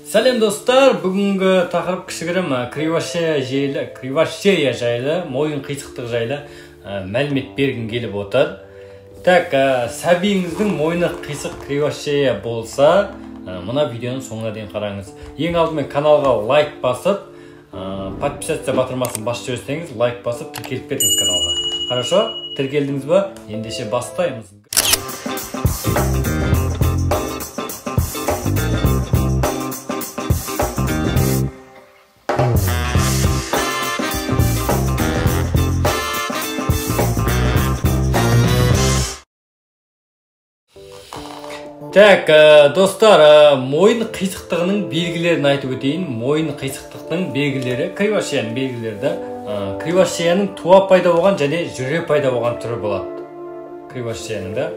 Сәлем достар, бүгінгі тақырып кішігірім кривошея жайлы, мойын қисықтық жайлы мәлімет бергім келіп отыр. Так, сәбиіңіздің мойны қисық кривошея болса, мына видеоның соңына дейін қараңыз. Ең алдымен каналға лайк басып, подписаться батырмасын басып жіберсеңіз, лайк басып тіркеліп кетіңіз каналға. Хорошо? Тіркелдіңіз ба? Ендеше бастаймыз. Так, достар, мойын қисықтығының белгілерін айтып өтейін. Мойын қисықтықтың белгілері, кривошеяның белгілері. Кривошеяның туа пайда болған және жүре пайда болған түрі болады. Кривошеяның да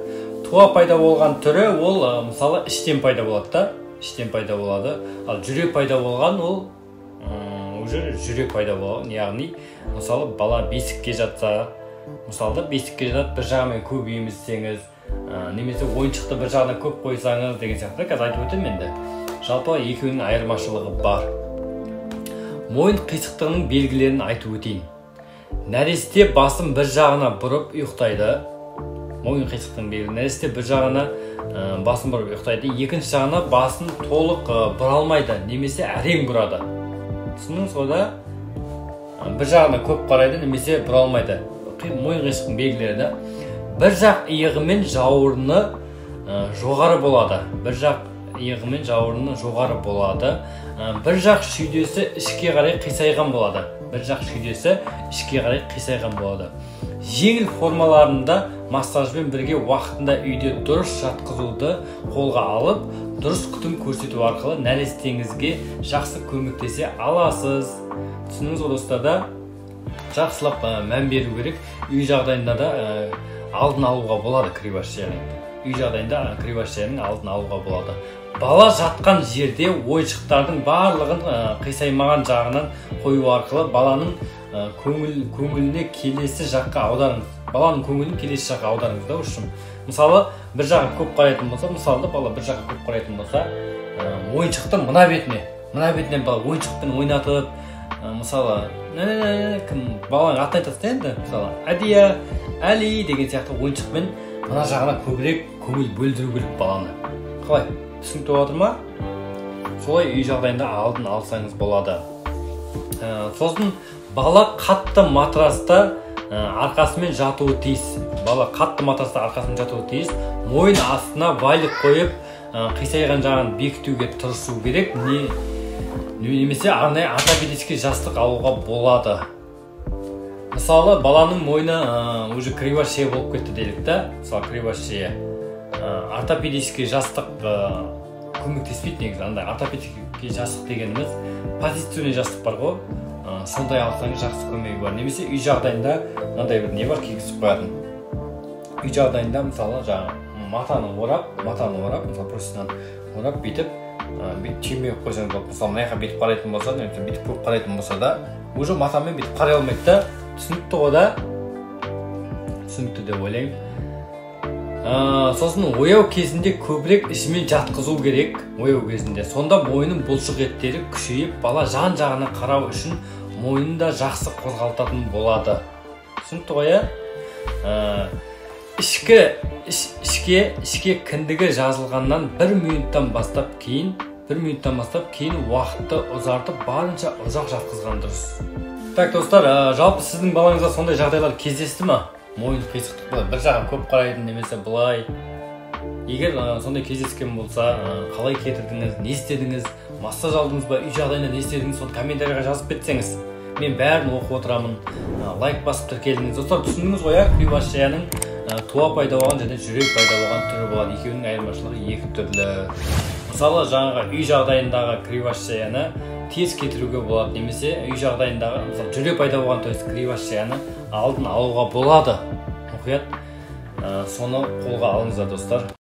туа пайда болған түрі ол мысалы іштен пайда болады да, іштен пайда болады. Ал жүре пайда болған ол уже жүре пайда болған, яғни мысалы бала бесікке жатса, мысалы бесікке жатады, бір жағымен көп емізсеңіз, немесе ойыншықты бір жағына көп қойсаңыз деген сияқты. Қазір айтып өтемін енді. Жалпы екеуінің айырмашылығы бар. Мойын қисықтығының белгілерін айтып өтейін. Нәресте басын бір жағына бұрып ұйықтайды. Мойын қисықтығының белгілері. Нәресте бір жағына басын бұрып ұйықтайды. Екінші жағына басын толық бұра алмайды, немесе әрең бұрады. Түсіндіңіз ғой да? Бір жағына көп қарайды, немесе бұра алмайды. Мойын қисықтығының белгілері. Bir жақ иығымен жауырыны жоғары болады. Bir жақ иығымен жауырыны жоғары болады. Bir жақ шүйдесі ішке қарай қисайған болады. Bir жақ шүйдесі ішке қарай қисайған болады. Жеңіл формаларында массажбен бірге уақытында үйде дұрыс жатқызуды қолға алып, дұрыс күтім көрсету арқылы нәрестеңізге жақсы көмектесе аласыз. Түсініңіз ғой достарда, жақсылап мән беру керек. Үй жағдайында да алдын алуға болады кривошеяның. Үй жағдайында кривошеяның алдын алуға болады. Бала жатқан жерде ойыншықтардың барлығын қисаймаған жағынан қою арқылы баланың көңіліне келесі жаққа аударыңыз. Баланың көңілін келесі жаққа аударыңыз да үшін. Мысалы, бір жаққа көп қарайтын болса, мысалы бала бір жаққа көп қарайтын болса, ойыншықтың мына бетінен бала ойыншықпен ойнатып, мысалы, баланың атын айтасыз енді, мысалы, Әдия, Әли деген сияқты ойыншықпен мына жағына көбірек көңіл бөлдіру керек баланы. Қалай? Түсінікті отыр ма? Солай үй жағдайында алдын алсаңыз болады. Сосын бала қатты матраста арқасымен жатуы тиіс. Бала қатты матраста арқасымен жатуы тиіс. Мойын астына валик қойып, қисайған жағын бекітуге тырысу керек. Немесе арнайы ортопедический жастық алуға болады. Мысалы, баланың мойны уже кривошея болып кетті делік та. Мысалы, кривошея. Ортопедический жастық көмектеспейді негізі. Андай ортопедический жастық дегеніміз позиционный жастық бар ғой. Сондай алсаңыз жақсы көмегі бар. Немесе үй жағдайында мынандай бір не бар, кигізіп қоятын. Үй жағдайында мысалы матаны орап, мысалы простынядан орап бүйтіп түймеге қойсаңыз болады. Мысалы, мына жаққа бүйтіп қарайтын болса, немесе бүйтіп көп қарайтын болса да, уже матамен бүйтіп қарай алмайды да. Түсінікті ғой да? Түсінікті деп ойлаймын. Сосын ояу кезінде көбірек ішімен жатқызу керек. Ояу кезінде. Сонда мойының бұлшық еттері күшейіп, бала жан-жағына қарау үшін мойнын да жақсы қозғалтатын болады. Түсінікті ғой, ішке кіндігі жазылғаннан 1 минуттан бастап кейін уақытты ұзартып, барынша ұзақ жатқызған дұрыс. Так, достар, жалпы сіздің балаңызға сондай жағдайлар кездесті ма? Мойын қисықтық болады, бір жағын көп қарайтын, немесе былай. Егер сондай кездескен болса, қалай кетірдіңіз, не істедіңіз, массаж алдыңыз ба, үй жағдайында не істедіңіз, соны комментарийға жазып кетсеңіз. Мен бәрін оқып отырамын, лайк басып тіркелдіңіз. Достар, түсіндіңіз ғой, кривошеяның туа пайда болған және жүре пайда болған түрі болады. Екеуінің айырмашылығы екі түрлі. Мысалы, жаңағы үй жағдайындағы кривошеяны тез кетіруге болады, немесе үй жағдайындағы, мысалы, жүре пайда болған кривошеяны алдын алуға болады. Мұқият, соны қолға алыңыздар, достар.